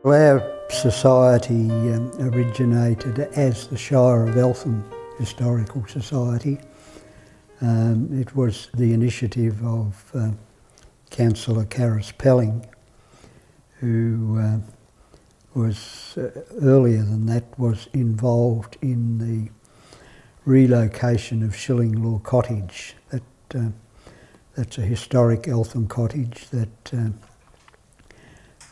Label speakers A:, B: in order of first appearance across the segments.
A: Our society originated as the Shire of Eltham Historical Society. It was the initiative of Councillor Caris Pelling, who was earlier than that was involved in the relocation of Shillinglaw Cottage. That's a historic Eltham cottage that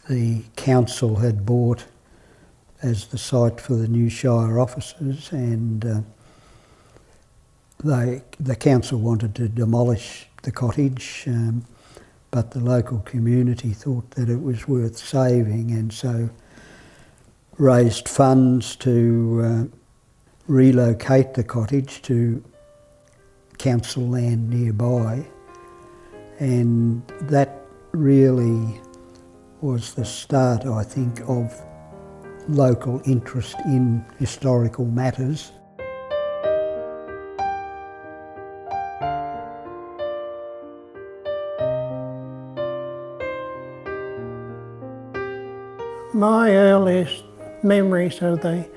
A: the council had bought as the site for the new Shire offices, and the council wanted to demolish the cottage, but the local community thought that it was worth saving, and so raised funds to relocate the cottage to council land nearby, and that really was the start, I think, of local interest in historical matters.
B: My earliest memories of the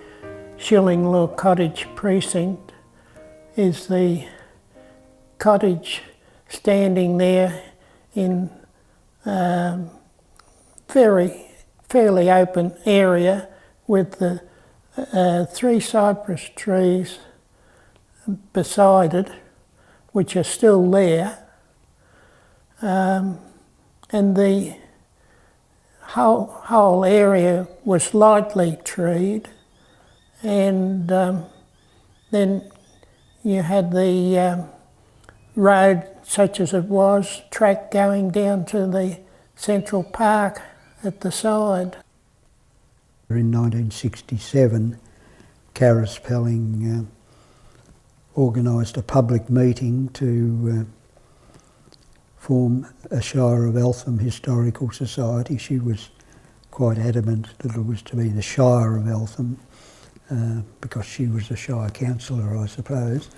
B: Shillinglaw Cottage precinct is the cottage standing there in fairly open area with the 3 cypress trees beside it, which are still there, and the whole area was lightly treed, and then you had the road, such as it was, track going down to the Central Park at the side.
A: In 1967, Caris Pelling organised a public meeting to form a Shire of Eltham Historical Society. She was quite adamant that it was to be the Shire of Eltham, because she was a Shire councillor, I suppose.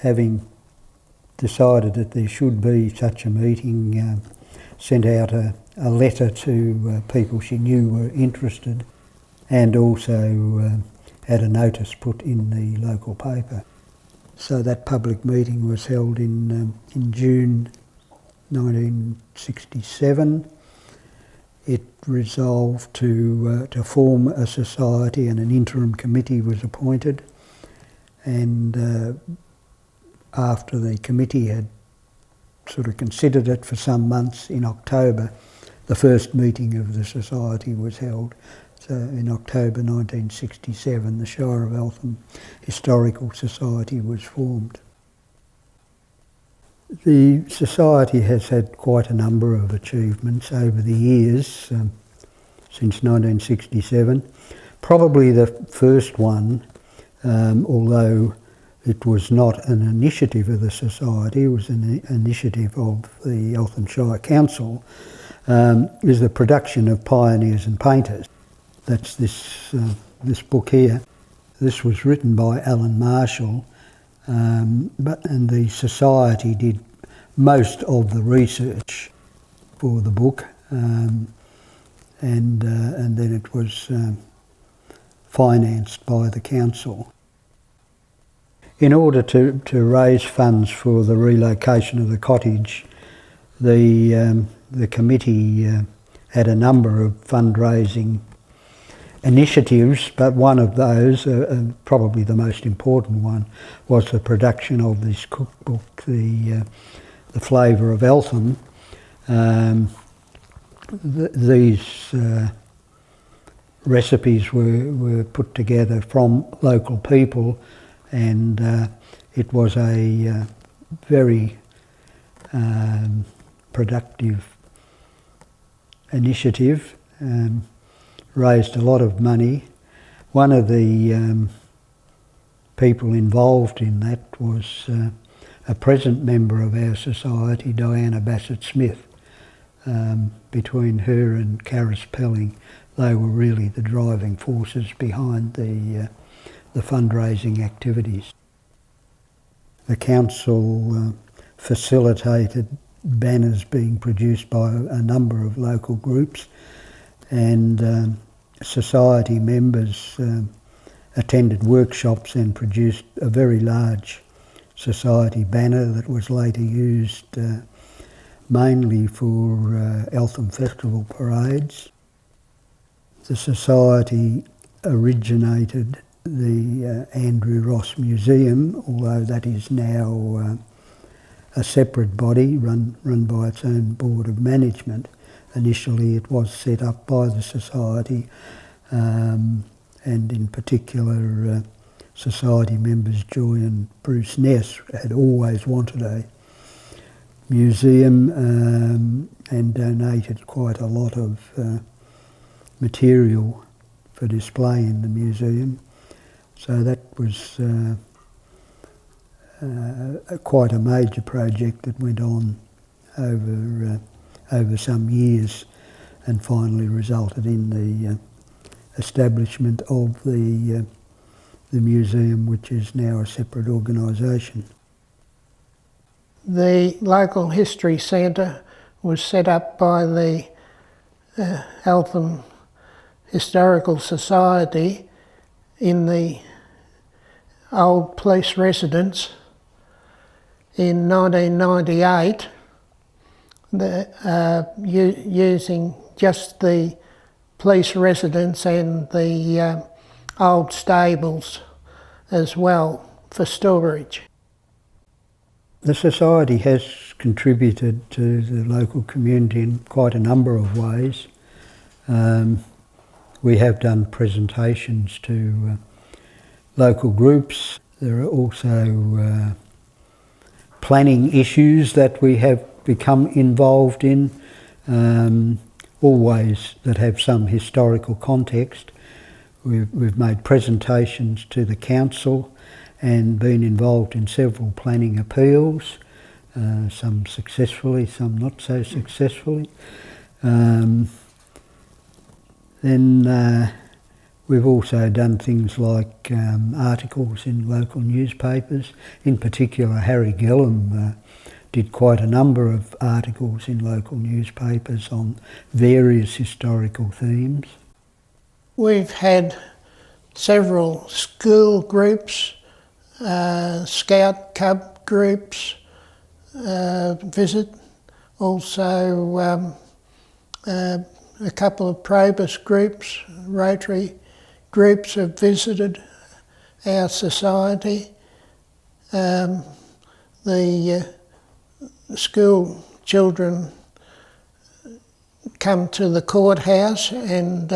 A: Having decided that there should be such a meeting, sent out a letter to people she knew were interested, and also had a notice put in the local paper. So that public meeting was held in June 1967. It resolved to form a society, and an interim committee was appointed. And after the committee had sort of considered it for some months, in October, the first meeting of the society was held. So in October 1967, the Shire of Eltham Historical Society was formed. The society has had quite a number of achievements over the years, since 1967. Probably the first one, although it was not an initiative of the society, it was an initiative of the Eltham Shire Council, is the production of Pioneers and Painters. That's this book here. This was written by Alan Marshall, and the society did most of the research for the book, and then it was financed by the council. In order to raise funds for the relocation of the cottage, the committee had a number of fundraising initiatives, but one of those, probably the most important one, was the production of this cookbook, the Flavour of Eltham. These recipes were put together from local people, and it was a very productive initiative. Raised a lot of money. One of the people involved in that was a present member of our society, Diana Bassett-Smith. Between her and Caris Pelling, they were really the driving forces behind the fundraising activities. The council facilitated banners being produced by a number of local groups, and society members attended workshops and produced a very large society banner that was later used mainly for Eltham Festival parades. The society originated the Andrew Ross Museum, although that is now a separate body run by its own board of management. Initially it was set up by the society, and in particular society members Joy and Bruce Ness had always wanted a museum and donated quite a lot of material for display in the museum. So that was quite a major project that went on over some years and finally resulted in the establishment of the museum, which is now a separate organisation.
B: The local history centre was set up by the Eltham Historical Society in the old police residence in 1998, using just the police residence and the old stables as well for storage.
A: The society has contributed to the local community in quite a number of ways. We have done presentations to local groups. There are also planning issues that we have become involved in, always that have some historical context. We've made presentations to the council and been involved in several planning appeals, some successfully, some not so successfully. Then we've also done things like articles in local newspapers. In particular, Harry Gillam did quite a number of articles in local newspapers on various historical themes.
B: We've had several school groups, Scout Cub groups visit, also a couple of Probus groups, Rotary groups have visited our society. The school children come to the courthouse and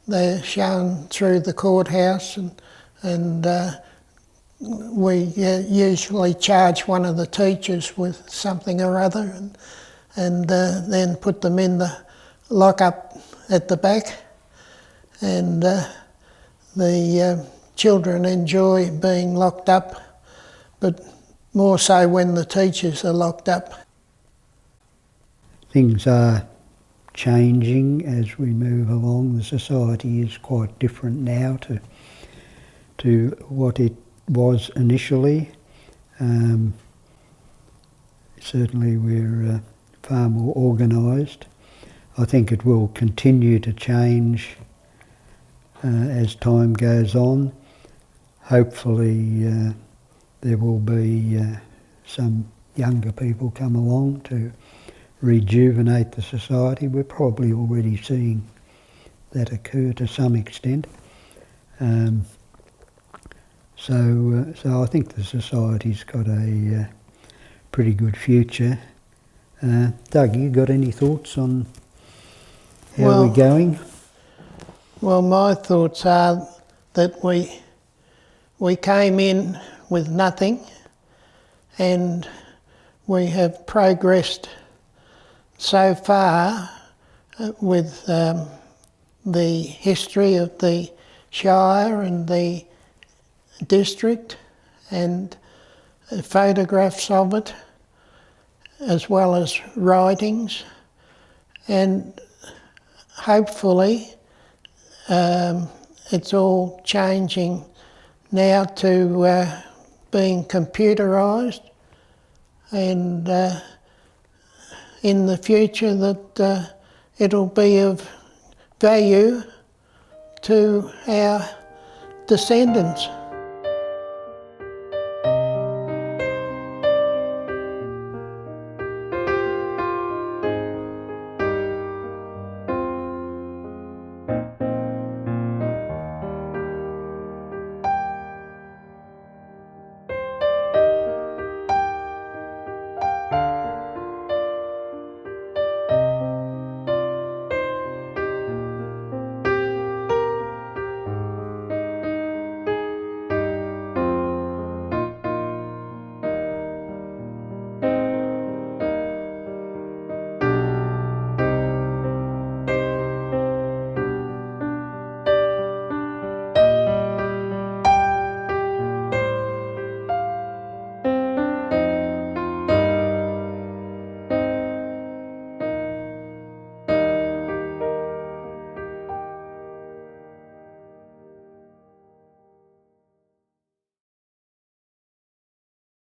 B: they're shown through the courthouse, and we usually charge one of the teachers with something or other, and then put them in the lock-up at the back, and the children enjoy being locked up, but more so when the teachers are locked up.
A: Things are changing as we move along. The society is quite different now to what it was initially. Certainly we're far more organised. I think it will continue to change as time goes on. Hopefully there will be some younger people come along to rejuvenate the society. We're probably already seeing that occur to some extent. So I think the society's got a pretty good future. Doug, you got any thoughts on how we're going?
B: Well, my thoughts are that we came in with nothing, and we have progressed so far with the history of the Shire and the district and photographs of it, as well as writings, and hopefully It's all changing now to being computerised, and in the future that it'll be of value to our descendants.